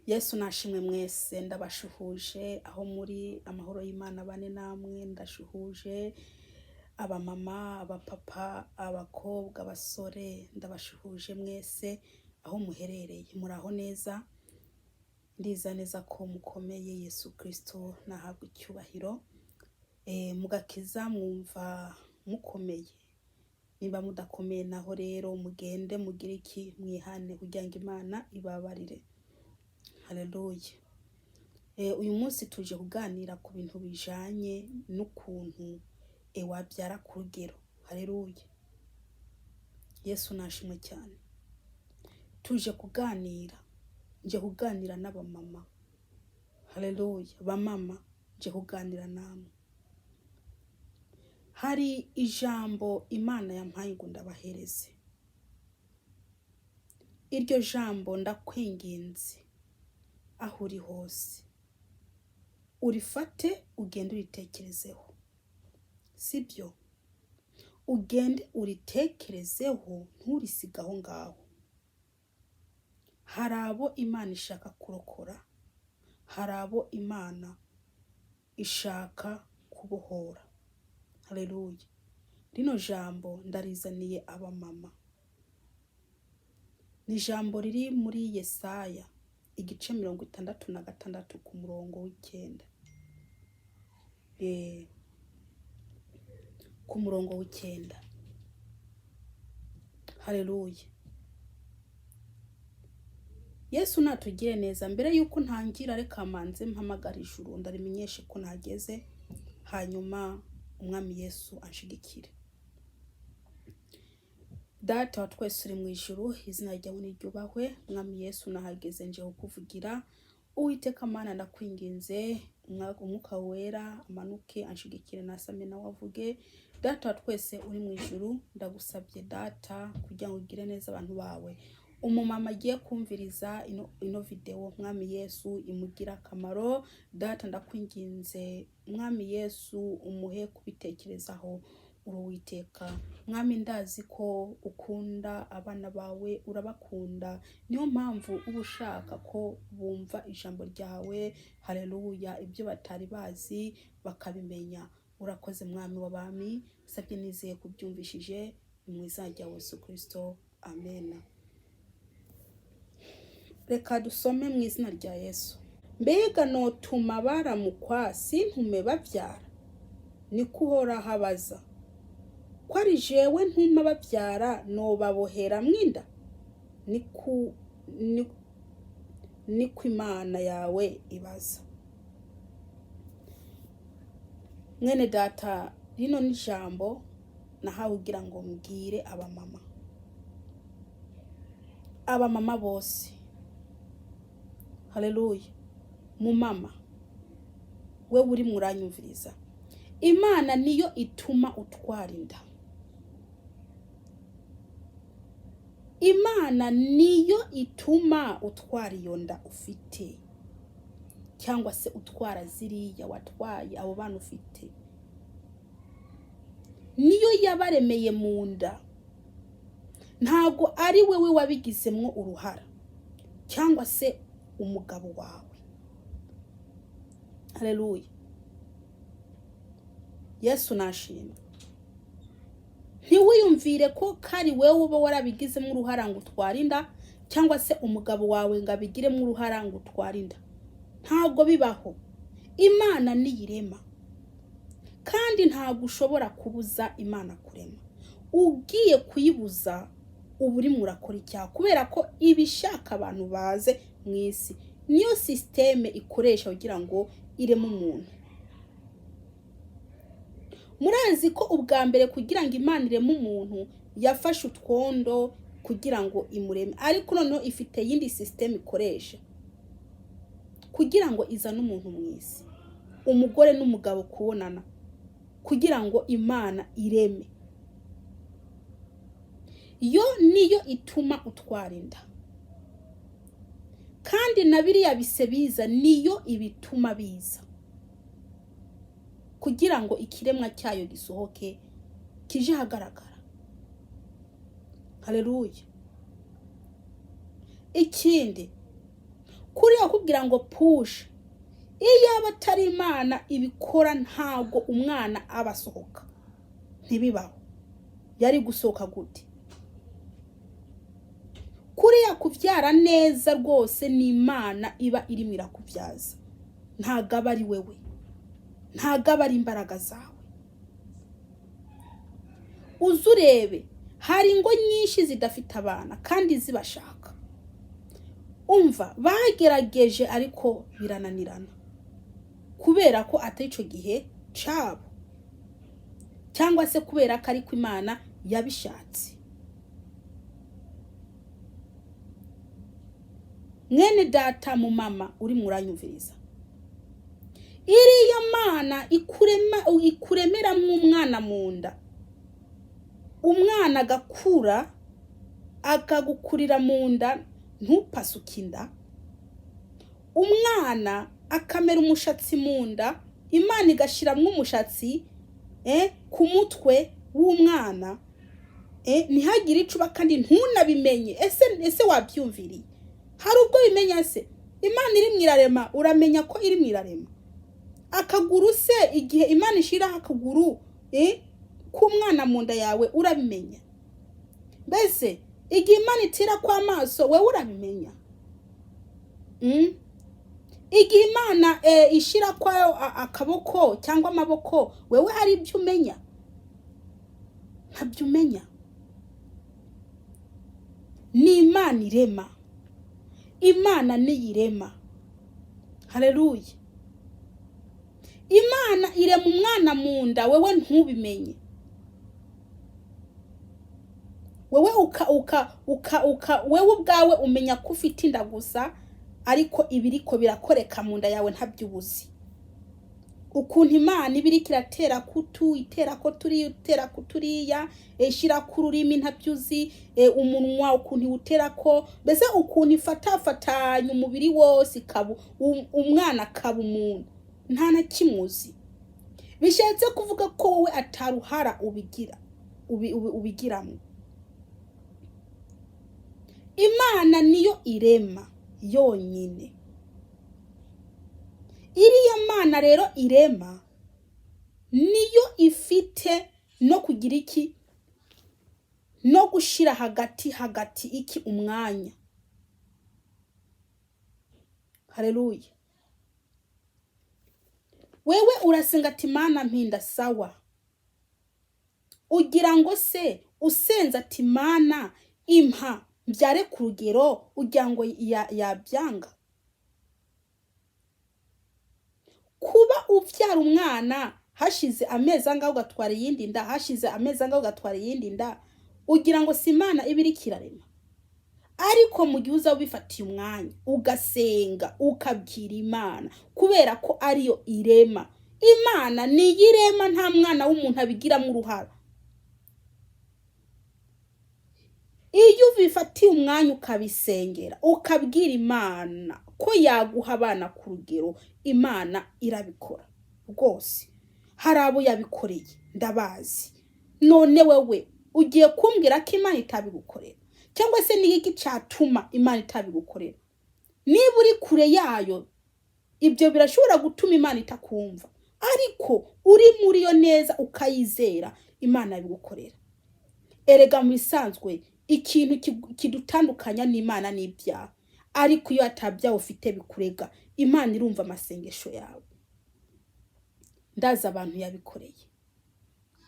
Yesu nashimwe mwese ndabashuhuje aho muri amahoro y'Imana bane namwe ndashuhuje abamama abapapa abakobwa abasore ndabashuhuje mwese aho muherereye muraho neza ndiza neza ko mukomeye Yesu Kristo nahabwa icyubahiro mugakiza mwumva mukomeye niba mudakomeye naho rero mugende mugire iki mwihane kugira ngo Imana ibabarire. Haleluya. Uyu munsi tuje kuganira ku bintu bijanye n'ukuntu wabyara kurugero. Haleluya. Yesu nashimwe cyane. Tuje kuganira. Nje kuganira n'abamama. Haleluya. Bamama nje kuganira namwe. Hari ijambo Imana yampaye ngo ndabahereze. Iryo jambo ndakwinginze aho uri hose urifate ugende uritekerezeho, sibyo? Ugende uritekerezeho nturisigaho ngaho. Hari abo Imana ishaka kurokora, hari abo Imana ishaka kubohora. Haleluya. Rino jambo ndarizaniye abamama. Ni jambo riri muri Yesaya igice 66 ku murongo w'ikenda. Ku murongo w'ikenda. Haleluya. Yesu natugire neza. Mbere yuko ntangira reka manze mpamagara ijuru ndarimenyeshe ko nageze, hanyuma umwami Yesu anshigikire. Data wa twese uri mu ijuru, izina ryawe niryubahwe. Mwami Yesu nahageze nje kukuvugira. Uwiteka Mana ndakwinginze umwuka wera amanuke anshigikire nasame na wavuge. Data wa twese uri mu ijuru ndagusabye data kugira ngo ugire neza abantu bawe. Umumama agiye kumviriza ino video mwami Yesu imugira akamaro. Data ndakwinginze mwami Yesu umuhe kubitekerezaho. Uwiteka mwami ndazi ko ukunda abana bawe, urabakunda, niyo mpamvu uba ushaka ko bumva ijambo ryawe. Haleluya. Ibyo batari bazi bakabimenya. Urakoze mwami w'abami, sabye nizeye kubyumvishije mu izina rya Yesu Kristo. Amen. Reka dusome mu izina rya Yesu. Mbega notuma baramukwa sintume babyara, niko Uhoraho abaza. Ko ari jewe ntuma babyara nobabohera mwinda, niko Imana yawe ibaza. Mwene data, rino ni jambo nahawe ugira ngo mbwire abamama. Abamama bose. Haleluya. Mumama we uri muranyumviriza, Imana niyo ituma utwara inda. Imana niyo ituma utwara iyo nda ufite, cyangwa se utwara ziriya watwaye abo bana ufite. Niyo yabaremeye mu nda. Ntago ari wewe wabigizemwo uruhara cyangwa se umugabo wawe. Haleluya. Yesu nashimwe. Ntiwiyumvire ko kari wewe uba warabigizemo uruhara ngo utware inda, cyangwa se umugabo wawe ngo abigiremo uruhara ngo utware inda. Ntabwo bibaho. Imana niyirema, kandi ntabwo ushobora kubuza Imana kurema. Ugiye kuyibuza uba uri murakora icyaha, kubera ko ibishaka abantu baze mu isi. Niyo systeme ikoresha kugira ngo ireme umuntu. Murazi ko ubwa mbere kugira ngo Imana ireme umuntu yafashe utwondo kugira ngo imureme, ariko noneho ifite yindi system ikoresha kugira ngo izane umuntu mu isi, umugore n'umugabo kubonana kugira ngo Imana ireme. Yo niyo ituma utwara inda, kandi na biriya bise biza niyo ibituma biza kugira ngo ikiremwa cyayo gisohoke kije hagaragara. Haleluya. Ikindi kuriya ndakubwira ngo push. Iyo aba atari Imana ibikora ntago umwana abasohoka, ntibibaho. Yari gusohoka gute? Kuriya kuvyara neza rwose ni Imana iba irimo irakubyaza, ntago aba ari wewe, ntago aba ari imbaraga zawe. Uzurebe, hari ingo nyinshi zidafite abana kandi zibashaka. Umva, bagerageje ariko birananirana, kubera ko atari ico gihe cabo, cyangwa se kubera ko ariko Imana yabishatse. Mwene data mu mama uri muranyumviriza, iriya Mana ikuremera umwana mu nda, umwana agakura akagukurira mu nda ntupasuke inda, umwana akamera umushatsi mu nda, Imana igashiramwo umushatsi ku mutwe w'umwana, ntihagire icuba kandi ntunabimenye. Ese wabyumviriye? Hari ubwo bimenya se? Imana iri mwirarema, uramenya ko iri mwirarema. Akaguru se igihe Imana ishiraho akaguru k'umwana mu nda yawe urabimenya? Mbese igihe Imana itira kwa maso wewe urabimenya? Igihe Imana ishira kwayo akaboko cyangwa amaboko wewe hari ibyo umenya? Ntabyo umenya. Ni Imana irema, Imana niyirema. Haleluya. Imana irema umwana mu nda, wewe ntubimenye. Wewe wewe ubwawe umenya ko ufite inda gusa, ariko ibiriko birakoreka mu nda yawe ntabyubuzi. Ukuntu Imana ibiriko iratera kutu, itera ko turi, itera kuturiya, ishira ku rurimi ntabyuzi, umunwa ukuntu utera ko, mbese ukuntu ifatafatanya umubiri wose ikabu umwana akaba umuntu, nta na kimuzi. Bishatse kuvuga ko wowe ataruhara ubigiramo. Imana niyo irema yonyine. Iriya Mana rero irema niyo ifite no kugira iki, no gushira hagati iki umwanya. Haleluya. Wewe urasenga ati Mana mpinda sawa, ugira ngo se usenza ati Mana impa mbyare Kurugero, ugira ngo yabyanga? Kuba uvyara umwana hashize amezi angahe ugatwara iyindi nda, hashize amezi angahe ugatwara iyindi nda, ugira ngo si Imana ibiri kirarema? Ariko mu gihe uza ubifatiye umwanya ugasenga ukabwira Imana, kubera ko ariyo irema. Imana ni irema, nta mwana w'umuntu abigiramo uruhara. Iyo ubifatiye umwanya ukabisengera, ukabwira Imana ko yaguha abana Kurugero, Imana irabikora rwose. Hari abo yabikoreye ndabazi. None wewe ugiye kumbwira ko Imana itabigukorera? Cyangwa se ni iki cyatuma Imana itabigukorera? Niba uri kure yayo, ibyo birashobora gutuma Imana itakumva, ariko uri muri yo neza ukayizera, Imana yabigukorera. Erega mu bisanzwe ikintu kidutandukanya n'Imana n'ibyaha, ariko iyo atabyaho ufite bikurega, Imana irumva amasengesho yawe. Ndazi abantu yabikoreye,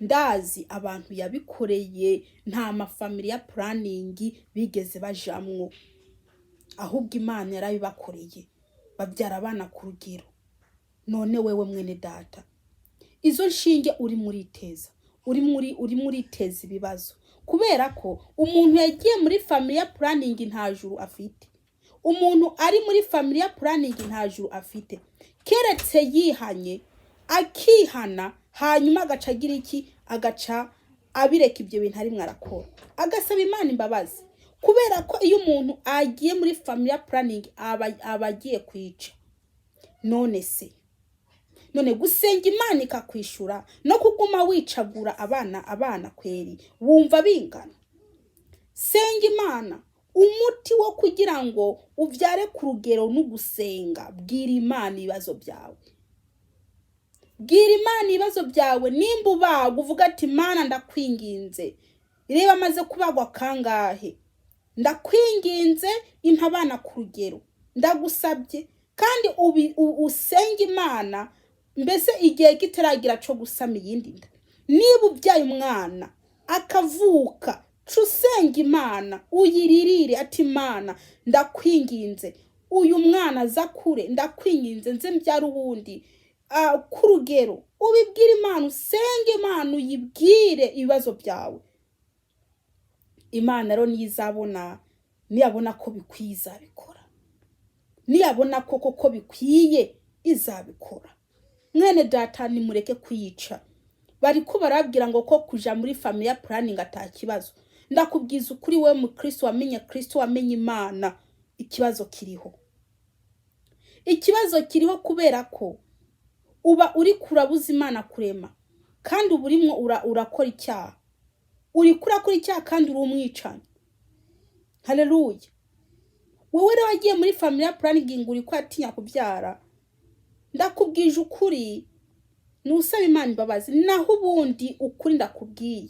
ndazi abantu yabikoreye, nta mafamilia planning bigeze bajamwo, ahubwo Imana yarabibakoreye, babyara abana Kurugero. None wewe mwene data, izo nshinge uri muri teza, uri muri teza ibibazo, kubera ko umuntu yagiye muri familia planning nta juru afite. Umuntu ari muri familia planning nta juru afite, keretse yihanye akihana, hanyuma agacagira iki, agaca abireka ibyo bintu ari mwarakora, agasaba Imana imbabazi. Kubera ko iyo umuntu agiye muri familia planning abagiye kwica. None gusenga Imana ikakwishura no kuguma wicagura abana kweri, wumva bingana? Senga Imana umuti wo kugira ngo uvyare ku rugero n'ugusenga. Bwira Imana ibibazo byawe, bwira Imana ibibazo byawe. Nimba ubaga uvuga ati Mana ndakwinginze, reba maze kubagwa kangahe, ndakwinginze impa abana ku rugero, ndagusabye. Kandi usenga Imana, mbese igihe kitaragira cyo gusama iyindi nda. Niba ubyaye umwana akavuka, cusenga Imana, uyiririre ati Mana ndakwinginze uyu mwana aza kure, ndakwinginze nze mbyara uwundi ku rugero. Ubibwire Imana, usenge Imana, uyibwire ibibazo byawe. Imana rero niyizabona, niyabona ko bikwiye izabikora, niyabona ko bikwiye izabikora. Mwene data nimureke kuyica. Bariko barabwira ngo ko kuja muri family planning atakibazo. Ndakubwiza ukuri, we mu Kristo wamenye Kristo, wamenye Imana, ikibazo kiriho. Ikibazo kiriho kubera ko uba uri kurabuza Imana kurema, kandi uburimo urakora icyaha. Uri kurakora icyaha kandi uri umwicanyi. Haleluya. Wowe rero wagiye muri family planning uri ko atinya kubyara, ndakubwije ukuri, nusaba Imana imbabazi. Naho ubundi ukuri ndakubwiye,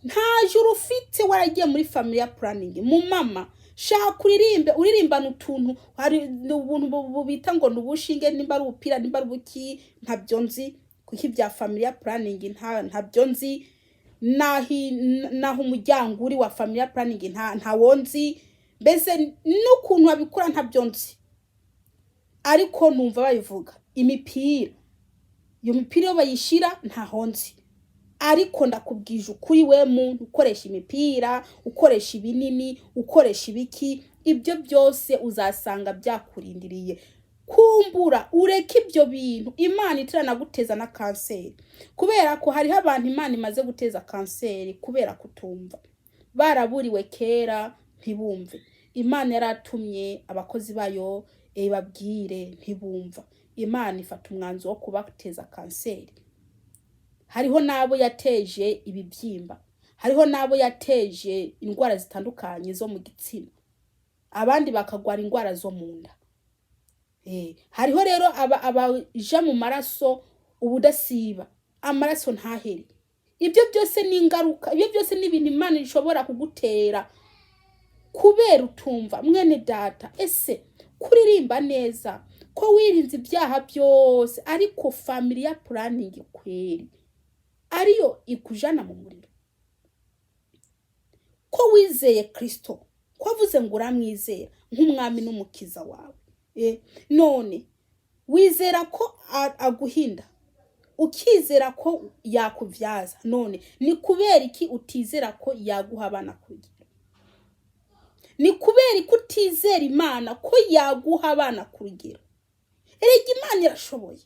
nta juru ufite waragiye muri family planning. Mu mama shaka uririmbana utuntu, hari ubuntu bubita ngo nubushinge, nimba ari ubupira, nimba ari ubuki, ntabyo nzi. Kuki bya family planning ntabyo nzi. Naho umuryango uri wa family planning nta wonzi. Mbese n'ukuntu wabikora ntabyo nzi, ariko numva bayivuga imipira. Iyo mipira yo bayishira ntaho nzi, ariko ndakubwije ukuri, we muntu ukoresha imipira, ukoresha ibinini, ukoresha ibiki, ibyo byose uzasanga byakurindiriye. Kumbura ureke ibyo bintu. Imana itaranaguteza na kanseri, kubera ko hariho abantu Imana imaze guteza kanseri kubera kutumva. Baraburiwe kera ntibumve. Imana yaratumye abakozi bayo babwire ntibumva. Imana ifata umwanzo wo kubateza kanseri. Hariho nabo yateje ibibyimba, hariho nabo yateje indwara zitandukanye zo mu gitsina, abandi bakagwara indwara zo mu nda. Hariho rero abaja mu maraso ubudasiba, amaraso ntahere. Ibyo byose ni ingaruka, ibyo byose ni ibintu Imana ishobora kugutera kubera utumva. Mwene data, ese kuririmba neza ko wirinze ibyaha byose, ariko family planning kweri ariyo ikujana mu muriro? Ko wizeye Kristo, ko avuze ngo uramwizera nk'umwami n'umukiza wawe, none wizera ko aguhinda, ukizera ko yakuvyaza, none ni kubera iki utizera ko yaguha abana kurugero? Ni kubera iki utizera Imana ko yaguha abana kurugero? Erega Imana irashoboye.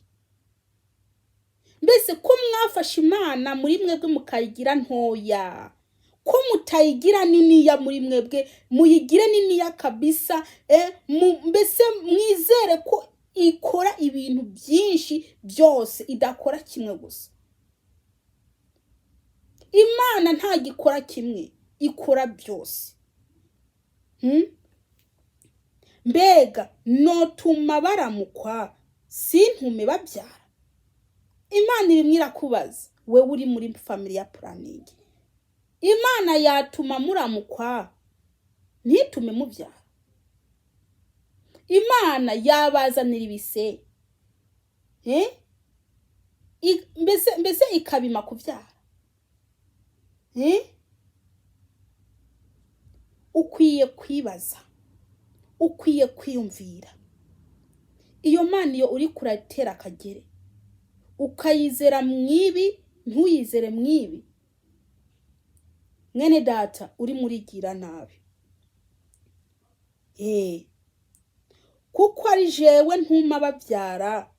Mbese ko mwafashe Imana muri mwebwe mukayigira ntoya, ko mutayigira niniya muri mwebwe muyigire niniya kabisa. Mbese mwizere ko ikora ibintu byinshi byose, idakora kimwe gusa. Imana nta gikora kimwe, ikora byose. Mbega notuma baramukwa sintume babyara? Imana irimwe irakubaza, we uri muri family planning. Imana yatuma muramukwa ntitume mubyara? Imana yabazanira ibise, mbese ikabima kubyara? Ukwiye kwibaza, ukwiye kwiyumvira. Iyo Mana iyo uri kuratera akagere, ukayizera mwibi ntuyizere mwibi, mwene data uri murigira nabi. Kuko ari jewe ntuma babyara,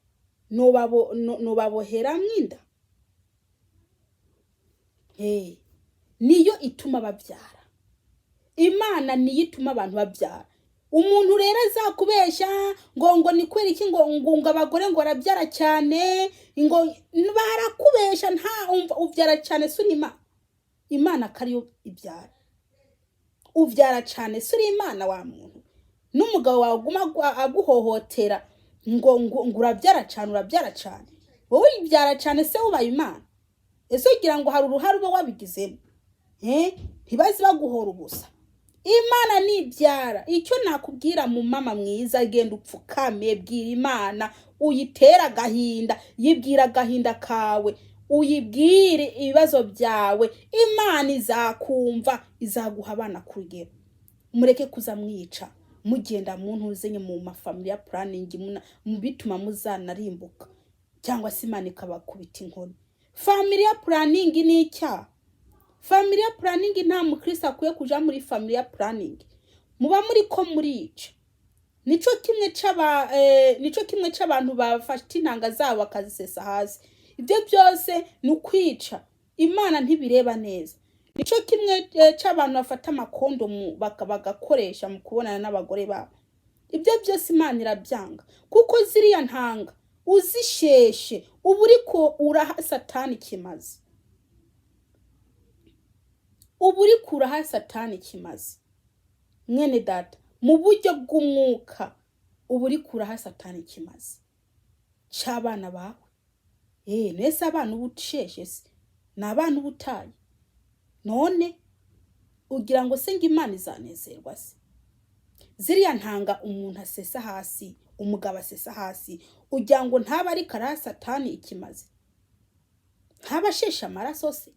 nobabohera mwinda. Niyo ituma babyara. Imana niyo ituma abantu babyara. Umuntu rero azakubesha ngo ni kwera iki ngo abagore ngo arabyara cyane, ngo barakubesha, nta ubyara cyane suri Imana kariyo ibyara. uvyara cane suri Imana wa muntu n'umugabo wawe aguma aguhohotera ngo uravyara cane wowe ivyara cane se ubaye Imana ese ugira ngo hari uruhare uba wabigizemo ntibazi baguhora ubusa Imana nibyara icyo nakubwira mu mama mwiza genda upfukame bwira Imana uyitera agahinda yibwira agahinda kawe uyibwire ibibazo byawe Imana izakumva izaguha abana Kurugero mureke kuzamwica mugenda muntu uzenye mu mafamilia planning mu bituma muzanarimbuka cyangwa se Imana ikabakubita inkoni familia planning ni icyaha familia planning nta mukristo akwiye kuja muri familia planning muba muri ko murica nico kimwe c'abantu bafata intanga zabo bakazisesa hasi ibyo byose nukwica Imana ntibireba neza nico kimwe c'abantu bafata amakondomu bagakoresha mu kubonana n'abagore babo ibyo byose Imana irabyanga kuko ziriya ntanga uzisheshe uburiko uraha Satani kimaze uburikura ha Satani kimaze mwene data mu buryo bw'umwuka uburikura ha Satani kimaze cy'abana bawe nese abana ubuceshe se nabana ubutaye none ugira ngo se ngo Imana izanezerwa se ziriya ntanga umuntu asesa hasi umugabo asesa hasi ugira ngo ntaba ari kara Satani ikimaze ntabashesha amaraso se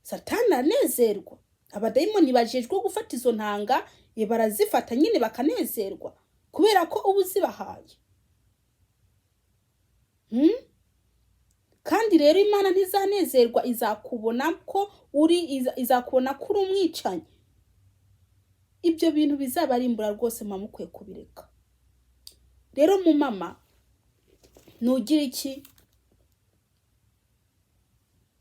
Satani anezerwa abadayimoni bajejwe gufata izo ntanga barazifata nyine bakanezerwa kubera ko ubu zibahaye kandi rero Imana ntizanezerwa izakubona ko izakubona kuri umwicanyi ibyo bintu bizabarimbura rwose mukwiye kubireka rero mu mama nugira iki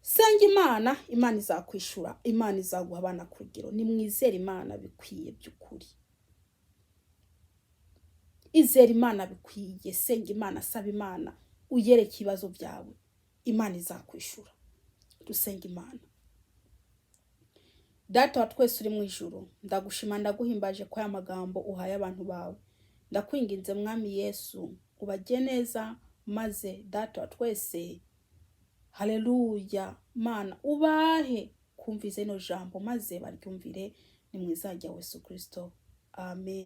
senga Imana izakwishura Imana izaguha abana Kurugero ni mwizera Imana bikwiye by'ukuri izera Imana bikwiye senga Imana saba Imana uyereke ibibazo byawe Imana izakwishura dusenga Imana Data wa twese uri mu ijuru ndagushima ndaguhimbaje ko aya magambo uhaye abantu bawe ndakwinginze mwami Yesu ubajye neza maze Data wa twese haleluya Mana ubahe kumvize no jambo maze baryumvire ni mwizajya Yesu Kristo amen.